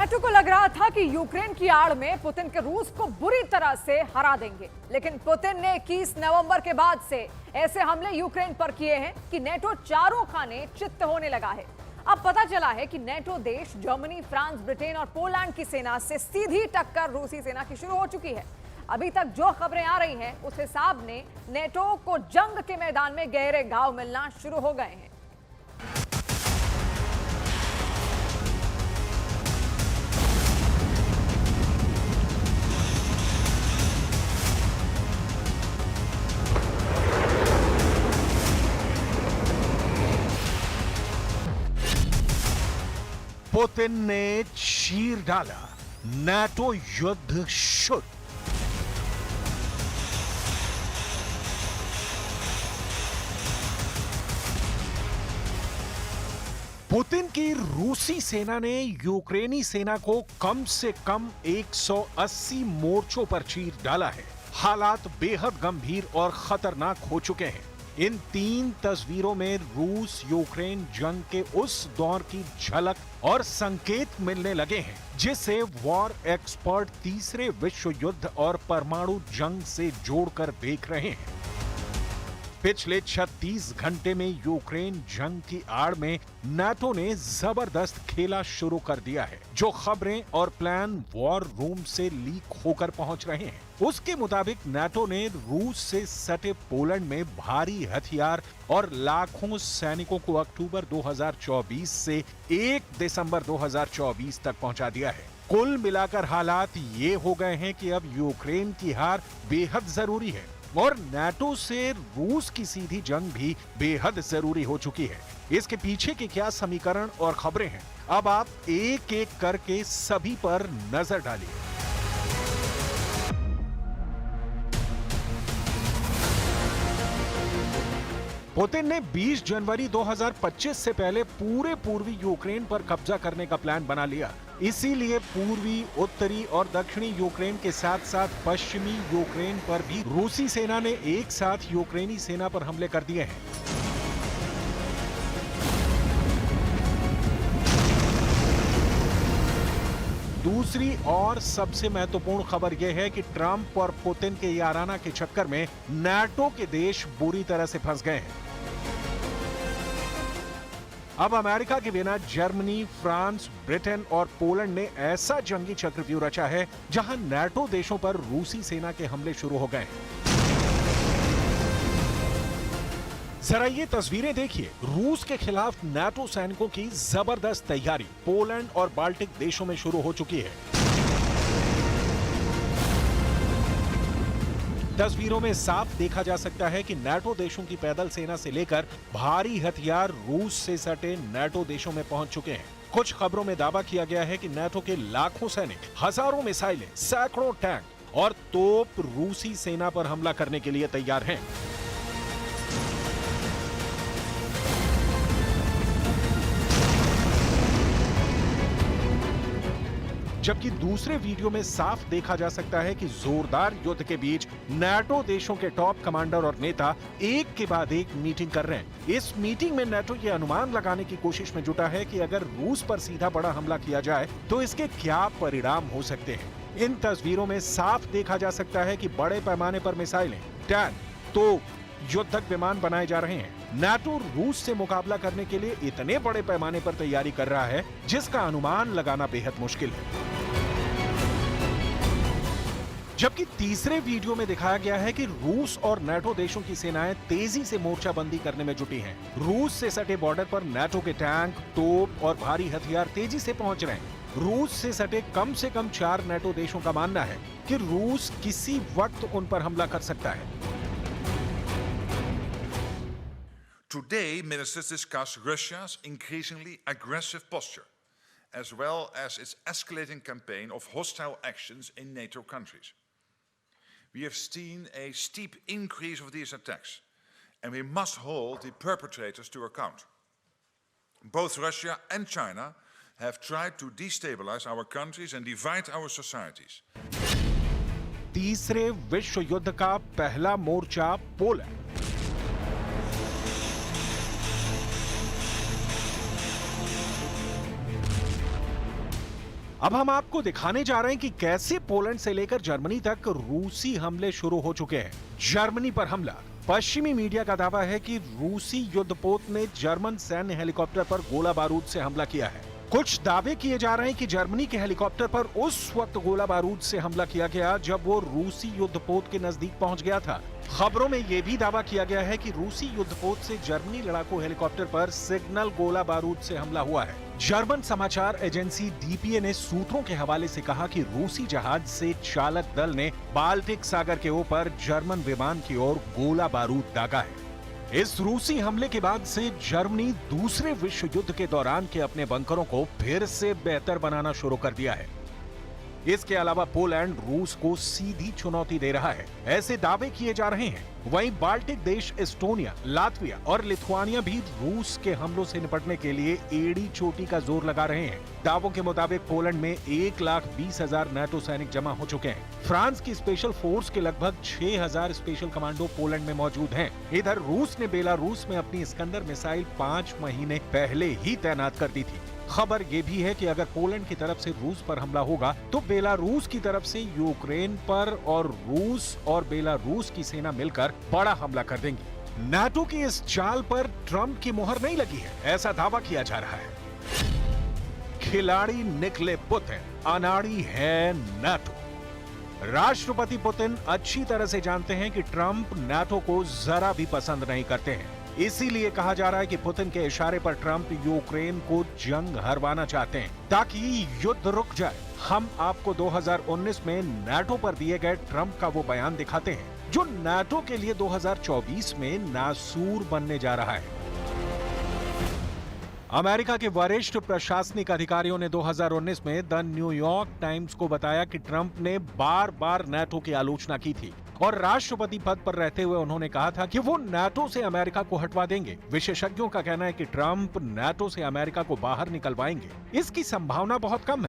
NATO को लग रहा था कि यूक्रेन की आड़ में पुतिन के रूस को बुरी तरह से हरा देंगे, लेकिन पुतिन ने 21 नवंबर के बाद से ऐसे हमले यूक्रेन पर किए हैं कि नेटो चारों खाने चित्त होने लगा है। अब पता चला है कि नेटो देश जर्मनी, फ्रांस, ब्रिटेन और पोलैंड की सेना से सीधी टक्कर रूसी सेना की शुरू हो चुकी है। अभी तक जो खबरें आ रही हैं उस हिसाब ने नेटो को जंग के मैदान में गहरे घाव मिलना शुरू हो गए हैं। पुतिन ने चीर डाला, नाटो युद्ध शुरू। पुतिन की रूसी सेना ने यूक्रेनी सेना को कम से कम 180 मोर्चों पर चीर डाला है। हालात बेहद गंभीर और खतरनाक हो चुके हैं। इन 3 तस्वीरों में रूस यूक्रेन जंग के उस दौर की झलक और संकेत मिलने लगे हैं जिसे वॉर एक्सपर्ट तीसरे विश्व युद्ध और परमाणु जंग से जोड़कर देख रहे हैं। पिछले 36 घंटे में यूक्रेन जंग की आड़ में नाटो ने जबरदस्त खेला शुरू कर दिया है। जो खबरें और प्लान वॉर रूम से लीक होकर पहुंच रहे हैं उसके मुताबिक नाटो ने रूस से सटे पोलैंड में भारी हथियार और लाखों सैनिकों को अक्टूबर 2024 से 1 दिसंबर 2024 तक पहुंचा दिया है। कुल मिलाकर हालात ये हो गए हैं कि अब यूक्रेन की हार बेहद जरूरी है और नाटो से रूस की सीधी जंग भी बेहद जरूरी हो चुकी है। इसके पीछे के क्या समीकरण और खबरें हैं, अब आप एक एक करके सभी पर नजर डालिए। पुतिन ने 20 जनवरी 2025 से पहले पूरे पूर्वी यूक्रेन पर कब्जा करने का प्लान बना लिया। इसीलिए पूर्वी, उत्तरी और दक्षिणी यूक्रेन के साथ साथ पश्चिमी यूक्रेन पर भी रूसी सेना ने एक साथ यूक्रेनी सेना पर हमले कर दिए हैं। दूसरी और सबसे महत्वपूर्ण खबर यह है कि ट्रंप और पुतिन के याराना के चक्कर में नाटो के देश बुरी तरह से फंस गए हैं। अब अमेरिका के बिना जर्मनी, फ्रांस, ब्रिटेन और पोलैंड ने ऐसा जंगी चक्रव्यूह रचा है जहां नाटो देशों पर रूसी सेना के हमले शुरू हो गए हैं। जरा ये तस्वीरें देखिए। रूस के खिलाफ नाटो सैनिकों की जबरदस्त तैयारी पोलैंड और बाल्टिक देशों में शुरू हो चुकी है। तस्वीरों में साफ देखा जा सकता है कि नाटो देशों की पैदल सेना से लेकर भारी हथियार रूस से सटे नाटो देशों में पहुंच चुके हैं। कुछ खबरों में दावा किया गया है कि नाटो के लाखों सैनिक, हजारों मिसाइलें, सैकड़ों टैंक और तोप रूसी सेना पर हमला करने के लिए तैयार हैं। जबकि दूसरे वीडियो में साफ देखा जा सकता है कि जोरदार युद्ध के बीच नाटो देशों के टॉप कमांडर और नेता एक के बाद एक मीटिंग कर रहे हैं। इस मीटिंग में नाटो ये अनुमान लगाने की कोशिश में जुटा है कि अगर रूस पर सीधा बड़ा हमला किया जाए तो इसके क्या परिणाम हो सकते हैं। इन तस्वीरों में साफ देखा जा सकता है कि बड़े पैमाने पर मिसाइलें, टैंक, तोप, युद्धक विमान बनाए जा रहे हैं। नाटो रूस से मुकाबला करने के लिए इतने बड़े पैमाने पर तैयारी कर रहा है जिसका अनुमान लगाना बेहद मुश्किल है। जबकि तीसरे वीडियो में दिखाया गया है कि रूस और नाटो देशों की सेनाएं तेजी से मोर्चाबंदी करने में जुटी हैं। रूस से सटे बॉर्डर पर नाटो के टैंक, तोप और भारी हथियार तेजी से पहुंच रहे हैं। रूस से सटे कम से कम 4 नाटो देशों का मानना है कि रूस किसी वक्त उन पर हमला कर सकता है। Today, ministers discuss Russia's increasingly aggressive posture, as well as its escalating campaign of hostile actions in NATO countries. We have seen a steep increase of these attacks, and we must hold the perpetrators to account. Both Russia and China have tried to destabilize our countries and divide our societies. तीसरे विश्व युद्ध का पहला मोर्चा Poland. अब हम आपको दिखाने जा रहे हैं कि कैसे पोलैंड से लेकर जर्मनी तक रूसी हमले शुरू हो चुके हैं। जर्मनी पर हमला। पश्चिमी मीडिया का दावा है कि रूसी युद्धपोत ने जर्मन सैन्य हेलीकॉप्टर पर गोला बारूद से हमला किया है। कुछ दावे किए जा रहे हैं कि जर्मनी के हेलीकॉप्टर पर उस वक्त गोला बारूद से हमला किया गया जब वो रूसी युद्धपोत के नजदीक पहुंच गया था। खबरों में यह भी दावा किया गया है कि रूसी युद्धपोत से जर्मनी लड़ाकू हेलीकॉप्टर पर सिग्नल गोला बारूद से हमला हुआ है। जर्मन समाचार एजेंसी डीपीए ने सूत्रों के हवाले से कहा कि रूसी जहाज से चालक दल ने बाल्टिक सागर के ऊपर जर्मन विमान की ओर गोला बारूद दागा है। इस रूसी हमले के बाद से जर्मनी दूसरे विश्व युद्ध के दौरान के अपने बंकरों को फिर से बेहतर बनाना शुरू कर दिया है। इसके अलावा पोलैंड रूस को सीधी चुनौती दे रहा है, ऐसे दावे किए जा रहे हैं। वहीं बाल्टिक देश एस्टोनिया, लातविया और लिथुआनिया भी रूस के हमलों से निपटने के लिए एड़ी चोटी का जोर लगा रहे हैं। दावों के मुताबिक पोलैंड में 1,20,000 नाटो सैनिक जमा हो चुके हैं। फ्रांस की स्पेशल फोर्स के लगभग 6,000 स्पेशल कमांडो पोलैंड में मौजूद हैं। इधर रूस ने बेलारूस में अपनी इस्कंदर मिसाइल 5 महीने पहले ही तैनात कर दी थी। खबर ये भी है कि अगर पोलैंड की तरफ से रूस पर हमला होगा तो बेलारूस की तरफ से यूक्रेन पर और रूस और बेलारूस की सेना मिलकर बड़ा हमला कर देंगी। नाटो की इस चाल पर ट्रंप की मुहर नहीं लगी है, ऐसा दावा किया जा रहा है। खिलाड़ी निकले पुतिन, अनाड़ी है नाटो। राष्ट्रपति पुतिन अच्छी तरह से जानते हैं कि ट्रंप नाटो को जरा भी पसंद नहीं करते हैं। इसीलिए कहा जा रहा है कि पुतिन के इशारे पर ट्रंप यूक्रेन को जंग हरवाना चाहते हैं ताकि युद्ध रुक जाए। हम आपको 2019 में नाटो पर दिए गए ट्रंप का वो बयान दिखाते हैं जो नाटो के लिए 2024 में नासूर बनने जा रहा है। अमेरिका के वरिष्ठ प्रशासनिक अधिकारियों ने 2019 में द न्यूयॉर्क टाइम्स को बताया कि ट्रंप ने बार बार नाटो की आलोचना की थी और राष्ट्रपति पद पर रहते हुए उन्होंने कहा था कि वो नाटो से अमेरिका को हटवा देंगे। विशेषज्ञों का कहना है कि ट्रंप नाटो से अमेरिका को बाहर निकलवाएंगे। इसकी संभावना बहुत कम